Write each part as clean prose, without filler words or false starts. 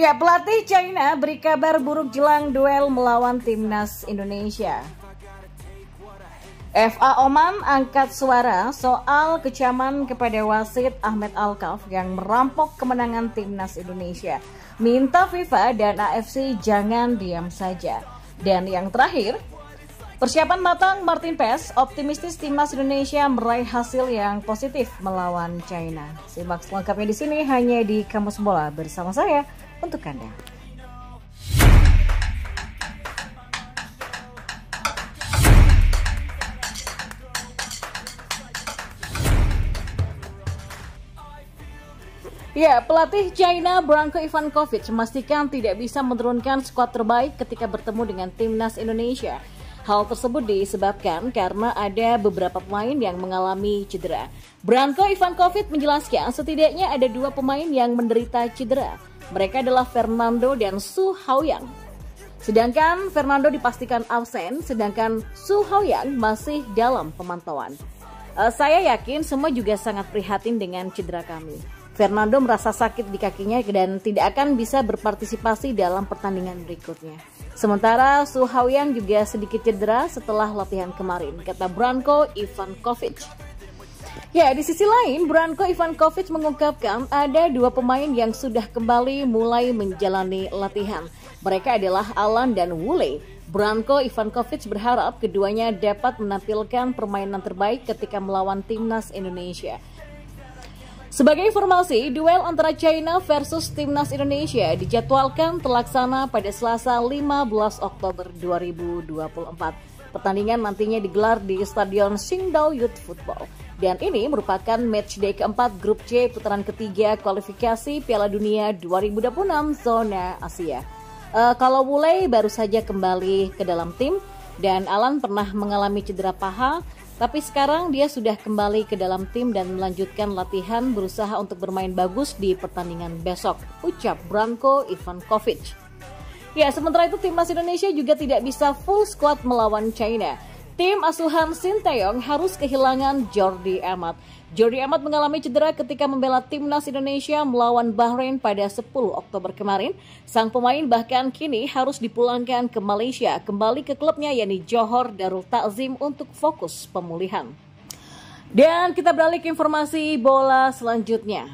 Ya, pelatih China beri kabar buruk jelang duel melawan timnas Indonesia. FA Oman angkat suara soal kecaman kepada wasit Ahmed Alkaf yang merampok kemenangan timnas Indonesia. Minta FIFA dan AFC jangan diam saja. Dan yang terakhir, persiapan matang Martin Paes optimistis timnas Indonesia meraih hasil yang positif melawan China. Simak selengkapnya di sini hanya di Kamus Bola bersama saya untuk Anda. Ya, pelatih China Branko Ivankovic memastikan tidak bisa menurunkan skuad terbaik ketika bertemu dengan timnas Indonesia. Hal tersebut disebabkan karena ada beberapa pemain yang mengalami cedera. Branko Ivankovic menjelaskan setidaknya ada 2 pemain yang menderita cedera. Mereka adalah Fernando dan Su Haoyang. Sedangkan Fernando dipastikan absen, sedangkan Su Haoyang masih dalam pemantauan. Saya yakin semua juga sangat prihatin dengan cedera kami. Fernando merasa sakit di kakinya dan tidak akan bisa berpartisipasi dalam pertandingan berikutnya. Sementara Su Haoyang juga sedikit cedera setelah latihan kemarin, kata Branko Ivankovic. Ya, di sisi lain, Branko Ivankovic mengungkapkan ada 2 pemain yang sudah kembali mulai menjalani latihan. Mereka adalah Alan dan Wule. Branko Ivankovic berharap keduanya dapat menampilkan permainan terbaik ketika melawan timnas Indonesia. Sebagai informasi, duel antara China versus timnas Indonesia dijadwalkan terlaksana pada Selasa 15 Oktober 2024. Pertandingan nantinya digelar di Stadion Qingdao Youth Football. Dan ini merupakan matchday keempat Grup C putaran ketiga kualifikasi Piala Dunia 2026 zona Asia. Kalau Wule baru saja kembali ke dalam tim dan Alan pernah mengalami cedera paha. Tapi sekarang dia sudah kembali ke dalam tim dan melanjutkan latihan berusaha untuk bermain bagus di pertandingan besok, ucap Branko Ivankovic. Ya, sementara itu timnas Indonesia juga tidak bisa full squad melawan China. Tim asuhan Sinteyong harus kehilangan Jordi Amat. Jordi Amat mengalami cedera ketika membela timnas Indonesia melawan Bahrain pada 10 Oktober kemarin. Sang pemain bahkan kini harus dipulangkan ke Malaysia, kembali ke klubnya yakni Johor Darul Ta'zim untuk fokus pemulihan. Dan kita beralih ke informasi bola selanjutnya.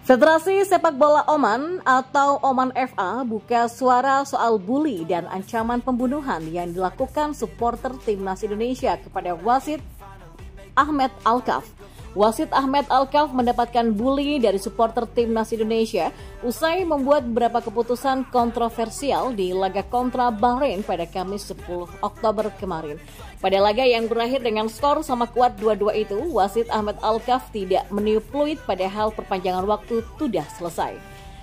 Federasi Sepak Bola Oman atau Oman FA buka suara soal bully dan ancaman pembunuhan yang dilakukan supporter timnas Indonesia kepada wasit Ahmed Alkaf. Wasit Ahmed Alkaf mendapatkan bully dari supporter timnas Indonesia usai membuat beberapa keputusan kontroversial di laga kontra Bahrain pada Kamis 10 Oktober kemarin. Pada laga yang berakhir dengan skor sama kuat 2-2 itu, wasit Ahmed Alkaf tidak meniup peluit padahal perpanjangan waktu sudah selesai.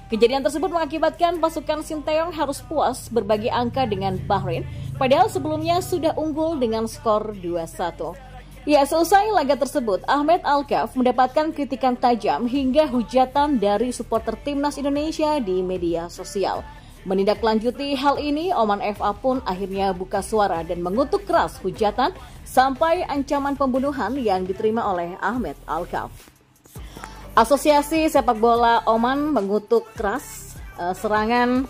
Kejadian tersebut mengakibatkan pasukan Sinteyong harus puas berbagi angka dengan Bahrain, padahal sebelumnya sudah unggul dengan skor 2-1. Ya, seusai laga tersebut, Ahmed Alkaf mendapatkan kritikan tajam hingga hujatan dari supporter timnas Indonesia di media sosial. Menindaklanjuti hal ini, Oman FA pun akhirnya buka suara dan mengutuk keras hujatan sampai ancaman pembunuhan yang diterima oleh Ahmed Alkaf. Asosiasi Sepak Bola Oman mengutuk keras serangan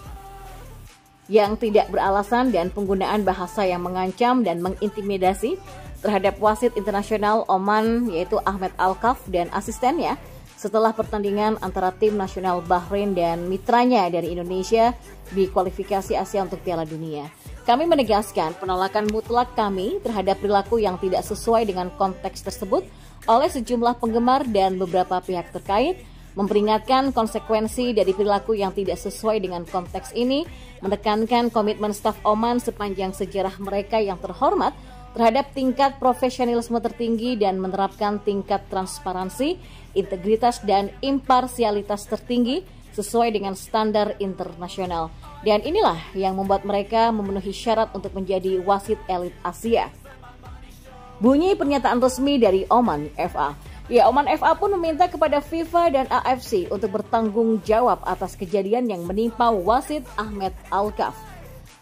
yang tidak beralasan dan penggunaan bahasa yang mengancam dan mengintimidasi terhadap wasit internasional Oman yaitu Ahmed Alkaf dan asistennya setelah pertandingan antara tim nasional Bahrain dan mitranya dari Indonesia di kualifikasi Asia untuk Piala Dunia. Kami menegaskan penolakan mutlak kami terhadap perilaku yang tidak sesuai dengan konteks tersebut oleh sejumlah penggemar dan beberapa pihak terkait, memperingatkan konsekuensi dari perilaku yang tidak sesuai dengan konteks ini, menekankan komitmen staf Oman sepanjang sejarah mereka yang terhormat terhadap tingkat profesionalisme tertinggi dan menerapkan tingkat transparansi, integritas, dan imparsialitas tertinggi sesuai dengan standar internasional. Dan inilah yang membuat mereka memenuhi syarat untuk menjadi wasit elit Asia. Bunyi pernyataan resmi dari Oman FA. Ya, Oman FA pun meminta kepada FIFA dan AFC untuk bertanggung jawab atas kejadian yang menimpa wasit Ahmed Alkaf.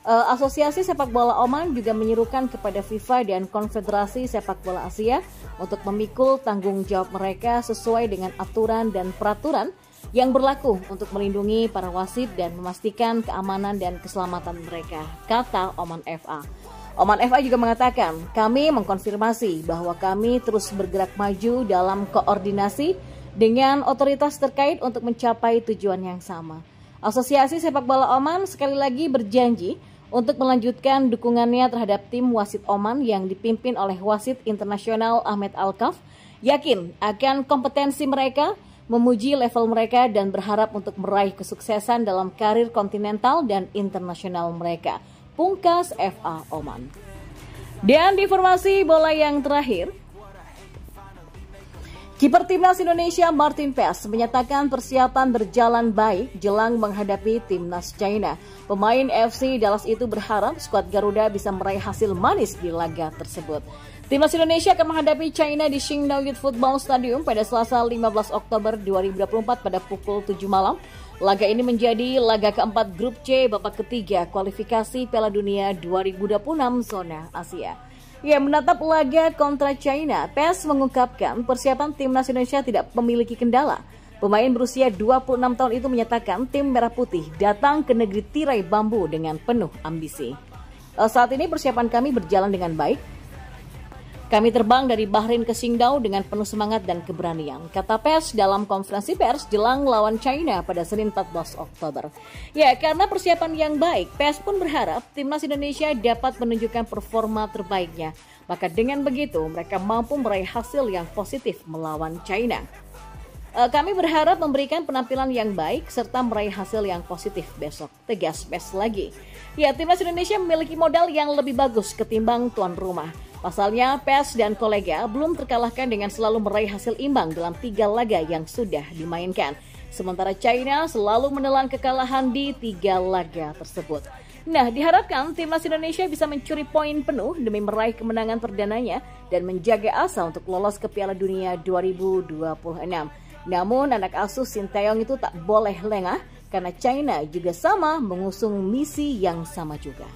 Asosiasi Sepak Bola Oman juga menyerukan kepada FIFA dan Konfederasi Sepak Bola Asia untuk memikul tanggung jawab mereka sesuai dengan aturan dan peraturan yang berlaku untuk melindungi para wasit dan memastikan keamanan dan keselamatan mereka, kata Oman FA. Oman FA juga mengatakan, kami mengkonfirmasi bahwa kami terus bergerak maju dalam koordinasi dengan otoritas terkait untuk mencapai tujuan yang sama. Asosiasi Sepak Bola Oman sekali lagi berjanji untuk melanjutkan dukungannya terhadap tim wasit Oman yang dipimpin oleh wasit internasional Ahmed Alkaf, yakin akan kompetensi mereka, memuji level mereka dan berharap untuk meraih kesuksesan dalam karir kontinental dan internasional mereka. Pungkas FA Oman. Dan di informasi bola yang terakhir, kiper timnas Indonesia Martin Paes menyatakan persiapan berjalan baik jelang menghadapi timnas China. Pemain FC Dallas itu berharap skuad Garuda bisa meraih hasil manis di laga tersebut. Timnas Indonesia akan menghadapi China di Qingdao Youth Football Stadium pada Selasa 15 Oktober 2024 pada pukul 7 malam. Laga ini menjadi laga keempat Grup C babak ketiga kualifikasi Piala Dunia 2026 zona Asia. Ya, menatap laga kontra China, Paes mengungkapkan persiapan timnas Indonesia tidak memiliki kendala. Pemain berusia 26 tahun itu menyatakan tim Merah Putih datang ke negeri tirai bambu dengan penuh ambisi. Saat ini persiapan kami berjalan dengan baik. Kami terbang dari Bahrain ke Qingdao dengan penuh semangat dan keberanian, kata Paes dalam konferensi pers jelang lawan China pada Senin 14 Oktober. Ya, karena persiapan yang baik, Paes pun berharap timnas Indonesia dapat menunjukkan performa terbaiknya. Maka dengan begitu, mereka mampu meraih hasil yang positif melawan China. Kami berharap memberikan penampilan yang baik serta meraih hasil yang positif besok, tegas Paes lagi. Ya, timnas Indonesia memiliki modal yang lebih bagus ketimbang tuan rumah. Pasalnya, Paes dan kolega belum terkalahkan dengan selalu meraih hasil imbang dalam 3 laga yang sudah dimainkan. Sementara China selalu menelan kekalahan di 3 laga tersebut. Nah, diharapkan timnas Indonesia bisa mencuri poin penuh demi meraih kemenangan perdananya dan menjaga asa untuk lolos ke Piala Dunia 2026. Namun, anak asuh Sinteyong itu tak boleh lengah karena China juga sama mengusung misi yang sama juga.